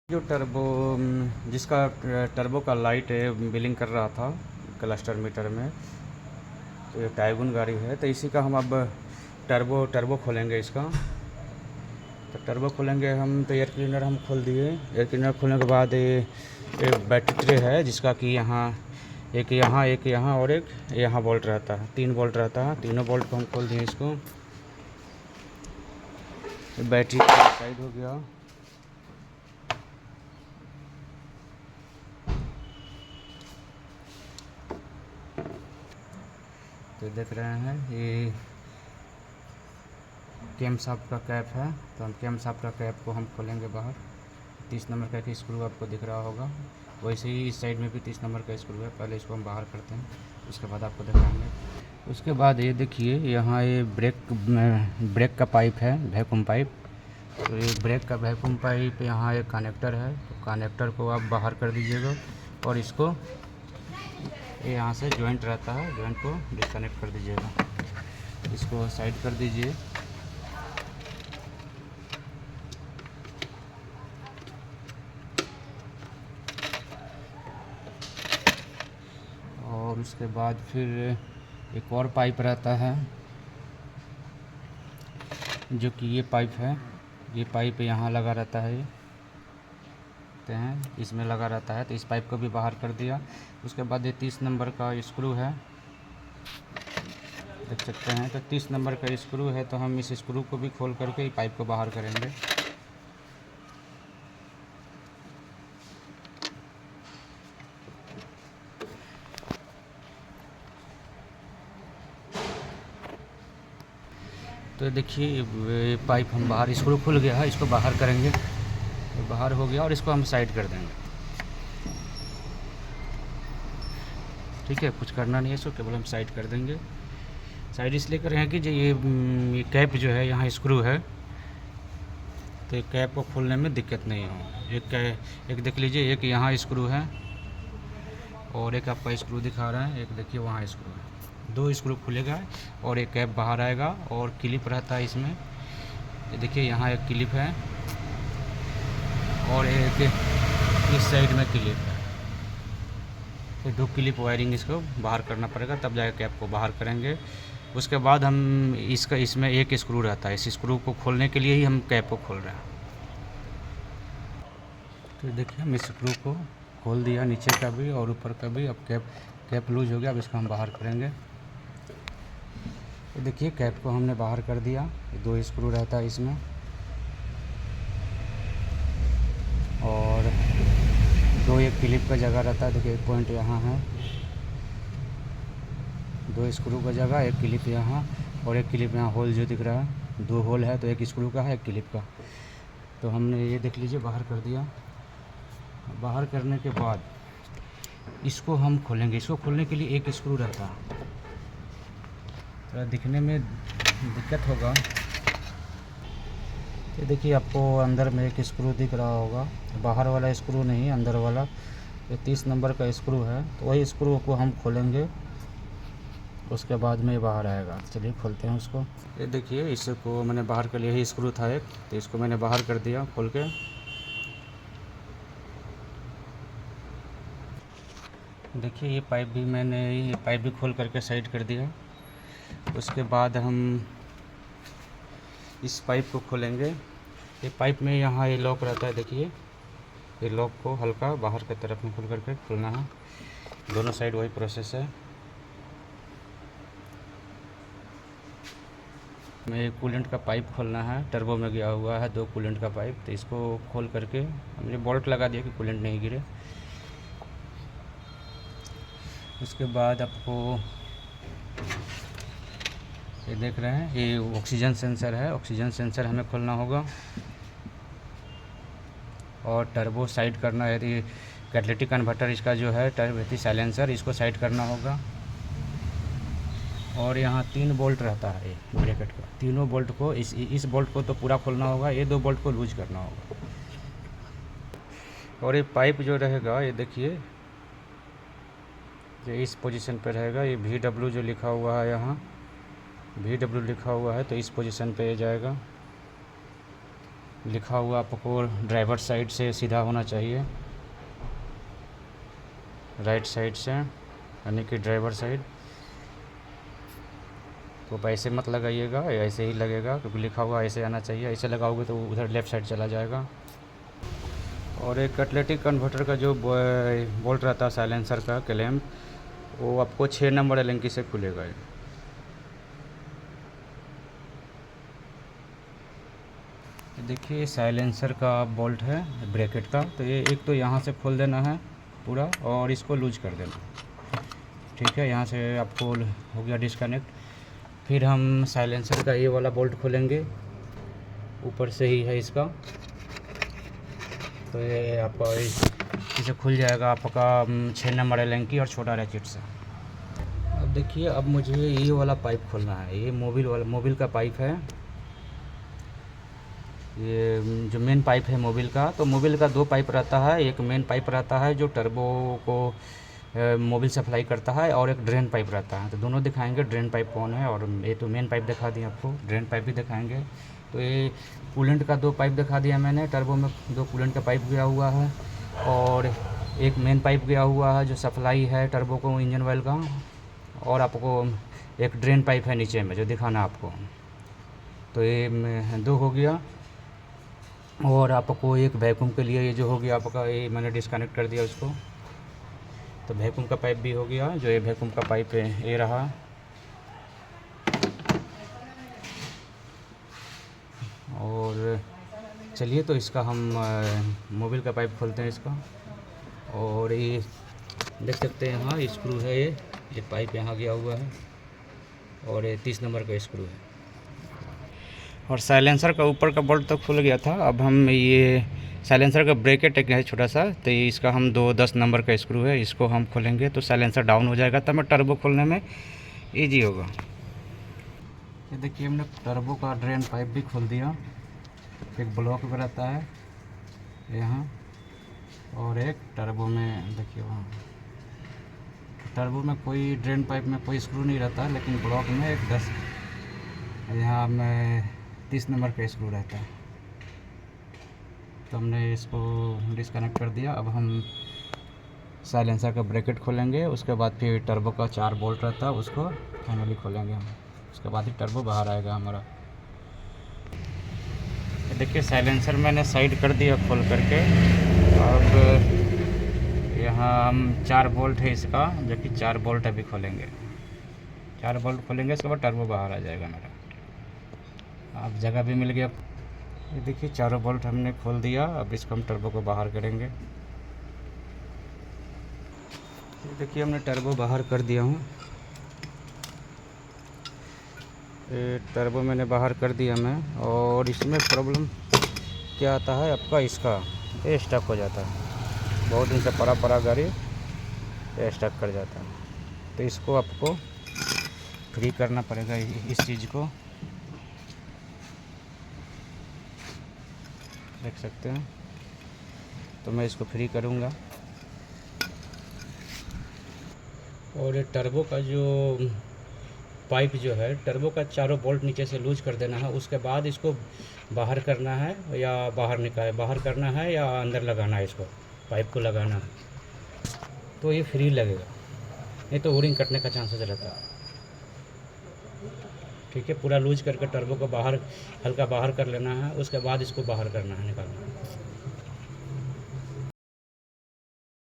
जो टर्बो जिसका टर्बो का लाइट है बिलिंग कर रहा था क्लस्टर मीटर में, तो ये टाइगुन गाड़ी है। तो इसी का हम अब टर्बो टर्बो खोलेंगे इसका। तो टर्बो खोलेंगे हम, तो एयर क्लीनर हम खोल दिए। एयर क्लीनर खोलने के बाद ये बैटरी ट्रे है, जिसका कि एक यहाँ और एक यहाँ बोल्ट रहता है, 3 बोल्ट रहता है। तीनों बोल्ट को हम खोल दिए इसको। बैटरी साइड हो गया। तो देख रहे हैं ये कैम शाफ्ट का कैप है, तो हम कैम शाफ्ट का कैप को हम खोलेंगे बाहर। 30 नंबर का एक स्क्रू आपको दिख रहा होगा, वैसे ही इस साइड में भी 30 नंबर का स्क्रू है। पहले इसको हम बाहर करते हैं, उसके बाद आपको दिखाएंगे। उसके बाद ये देखिए यहाँ ये ब्रेक का पाइप है, वैक्यूम पाइप। तो ये ब्रेक का वैक्यूम पाइप, यहाँ एक कनेक्टर है, तो कनेक्टर को आप बाहर कर दीजिएगा और इसको ये यहाँ से जॉइंट रहता है, जॉइंट को डिस्कनेक्ट कर दीजिएगा। इसको साइड कर दीजिए। और उसके बाद फिर एक और पाइप रहता है, जो कि ये पाइप है। ये पाइप यहाँ लगा रहता है, देखते हैं इसमें लगा रहता है। तो इस पाइप को भी बाहर कर दिया। उसके बाद ये 30 नंबर का स्क्रू है, देख सकते हैं। तो 30 नंबर का स्क्रू है, तो हम इस स्क्रू को भी खोल करके ये पाइप को बाहर करेंगे। तो देखिए पाइप हम बाहर, स्क्रू खुल गया है, इसको बाहर करेंगे। तो बाहर हो गया और इसको हम साइड कर देंगे। ठीक है, कुछ करना नहीं है इसको, केवल हम साइड कर देंगे। साइड इसलिए कर रहे हैं कि जो ये कैप जो है, यहाँ स्क्रू है, तो ये कैप को खोलने में दिक्कत नहीं हो। एक देख लीजिए, एक यहाँ स्क्रू है और एक आपका स्क्रू दिखा रहा है, एक देखिए वहाँ स्क्रू है। 2 स्क्रू खुलेगा और एक कैप बाहर आएगा और क्लिप रहता है इसमें। ये देखिए यहाँ एक क्लिप है और एक इस साइड में क्लिप है। तो 2 क्लिप वायरिंग इसको बाहर करना पड़ेगा, तब जाकर कैप को बाहर करेंगे। उसके बाद हम इसमें एक स्क्रू रहता है, इस स्क्रू को खोलने के लिए ही हम कैप को खोल रहे हैं। तो देखिए हम इस स्क्रू को खोल दिया, नीचे का भी और ऊपर का भी। अब कैप लूज हो गया, अब इसको हम बाहर करेंगे। तो देखिए कैप को हमने बाहर कर दिया। 2 स्क्रू रहता है इसमें और 2 एक क्लिप का जगह रहता है। देखिए एक पॉइंट यहाँ है, 2 स्क्रू का जगह, एक क्लिप यहाँ और एक क्लिप यहाँ। होल जो दिख रहा है, 2 होल है, तो एक स्क्रू का है, एक क्लिप का। तो हमने ये देख लीजिए बाहर कर दिया। बाहर करने के बाद इसको हम खोलेंगे। इसको खोलने के लिए एक स्क्रू रहता है, थोड़ा दिखने में दिक्कत होगा। ये देखिए आपको अंदर में एक स्क्रू दिख रहा होगा, बाहर वाला स्क्रू नहीं, अंदर वाला। ये 30 नंबर का स्क्रू है, तो वही स्क्रू को हम खोलेंगे, उसके बाद में ये बाहर आएगा। चलिए खोलते हैं उसको। ये देखिए इसको मैंने बाहर कर लिया, यही स्क्रू था एक, तो इसको मैंने बाहर कर दिया खोल के। देखिए ये पाइप भी खोल करके साइड कर दिया। उसके बाद हम इस पाइप को खोलेंगे। ये पाइप में यहाँ ये लॉक रहता है, देखिए ये लॉक को हल्का बाहर की तरफ में खोल करके खोलना है। दोनों साइड वही प्रोसेस है। में कूलेंट का पाइप खोलना है, टर्बो में गया हुआ है 2 कूलेंट का पाइप। तो इसको खोल करके हमने बोल्ट लगा दिया कि कूलेंट नहीं गिरे। उसके बाद आपको ये देख रहे हैं, ये ऑक्सीजन सेंसर है, ऑक्सीजन सेंसर हमें खोलना होगा। और टर्बो साइड करना है, यदि कैटेलिटिक कन्वर्टर इसका जो है टर्बो साइलेंसर, इसको साइड करना होगा। और यहाँ 3 बोल्ट रहता है ब्रैकेट का, तीनों बोल्ट को इस बोल्ट को तो पूरा खोलना होगा, ये 2 बोल्ट को लूज करना होगा। और ये पाइप जो रहेगा, ये देखिए ये इस पोजीशन पे रहेगा। ये VW जो लिखा हुआ है, यहाँ VW लिखा हुआ है, तो इस पोजीशन पे ये जाएगा। लिखा हुआ आपको ड्राइवर साइड से सीधा होना चाहिए, राइट साइड से, यानी कि ड्राइवर साइड। तो ऐसे मत लगाइएगा, ऐसे ही लगेगा, क्योंकि लिखा हुआ ऐसे आना चाहिए। ऐसे लगाओगे तो उधर लेफ़्ट साइड चला जाएगा। और एक कैटालिटिक कन्वर्टर का जो बोल्ट रहता है साइलेंसर का क्लैंप, वो आपको 6 नंबर एलेंकी से खुलेगा। देखिए साइलेंसर का बोल्ट है ब्रैकेट का, तो ये एक तो यहाँ से खोल देना है पूरा और इसको लूज कर देना, ठीक है। यहाँ से आपको हो गया डिस्कनेक्ट। फिर हम साइलेंसर का ये वाला बोल्ट खोलेंगे, ऊपर से ही है इसका, तो ये आपका इसे खुल जाएगा आपका 6 नंबर एलेंकी और छोटा रैकेट से। अब देखिए, अब मुझे ये वाला पाइप खोलना है। ये मोबिल का पाइप है, ये जो मेन पाइप है मोबिल का। तो मोबिल का 2 पाइप रहता है, एक मेन पाइप रहता है जो टर्बो को मोबिल सप्लाई करता है, और एक ड्रेन पाइप रहता है। तो दोनों दिखाएंगे ड्रेन पाइप कौन है, और ये तो मेन पाइप दिखा दिया आपको, ड्रेन पाइप भी दिखाएंगे। तो ये कूलेंट का 2 पाइप दिखा दिया मैंने, टर्बो में 2 कूलेंट का पाइप गया हुआ है, और एक मेन पाइप गया हुआ है जो सप्लाई है टर्बो को इंजन ऑयल का, और आपको एक ड्रेन पाइप है नीचे में जो दिखाना आपको। तो ये 2 हो गया। और आपको एक वैक्यूम के लिए ये जो हो गया आपका, ये मैंने डिस्कनेक्ट कर दिया उसको। तो वैक्यूम का पाइप भी हो गया, जो ये वैक्यूम का पाइप है ये रहा। और चलिए, तो इसका हम मोबिल का पाइप खोलते हैं इसका। और ये देख सकते हैं यहाँ स्क्रू है, ये पाइप यहाँ गया हुआ है, और ये 30 नंबर का स्क्रू है। और साइलेंसर का ऊपर का बोल्ट तो खुल गया था। अब हम ये साइलेंसर का ब्रैकेट एक है छोटा सा, तो इसका हम 10 नंबर का स्क्रू है, इसको हम खोलेंगे तो साइलेंसर डाउन हो जाएगा, तब टर्बो खोलने में इजी होगा। ये देखिए, हमने टर्बो का ड्रेन पाइप भी खोल दिया। एक ब्लॉक भी रहता है यहाँ, और एक टर्बो में देखिए वहाँ। टर्बो में कोई ड्रेन पाइप में कोई स्क्रू नहीं रहता, लेकिन ब्लॉक में एक 10 यहाँ में 30 नंबर का स्क्रू रहता है। तो हमने इसको डिस्कनेक्ट कर दिया। अब हम साइलेंसर का ब्रैकेट खोलेंगे, उसके बाद फिर टर्बो का 4 बोल्ट रहता है उसको फाइनली खोलेंगे हम, उसके बाद ही टर्बो बाहर आएगा हमारा। देखिए साइलेंसर मैंने साइड कर दिया खोल करके। अब यहाँ हम 4 बोल्ट है इसका, जो कि 4 बोल्ट अभी खोलेंगे। 4 बोल्ट खोलेंगे, उसके बाद टर्बो बाहर आ जाएगा मेरा। अब जगह भी मिल गया। ये देखिए, चारों बोल्ट हमने खोल दिया। अब इसको हम टर्बो को बाहर करेंगे। ये देखिए, हमने टर्बो बाहर कर दिया हूँ। ये टर्बो मैंने बाहर कर दिया मैं। और इसमें प्रॉब्लम क्या आता है आपका, इसका ये स्टक हो जाता है। बहुत दिन से पड़ा गाड़ी ये स्टक कर जाता है। तो इसको आपको फ्री करना पड़ेगा इस चीज़ को, देख सकते हैं। तो मैं इसको फ्री करूँगा। और ये टर्बो का जो पाइप जो है, टर्बो का चारों बोल्ट नीचे से लूज कर देना है। उसके बाद इसको बाहर करना है या बाहर करना है या अंदर लगाना है, इसको पाइप को लगाना है, तो ये फ्री लगेगा। नहीं तो ओरिंग कटने का चांसेस रहता है। ठीक है, पूरा लूज करके टर्बो को बाहर हल्का बाहर कर लेना है, उसके बाद इसको बाहर करना है, निकालना है।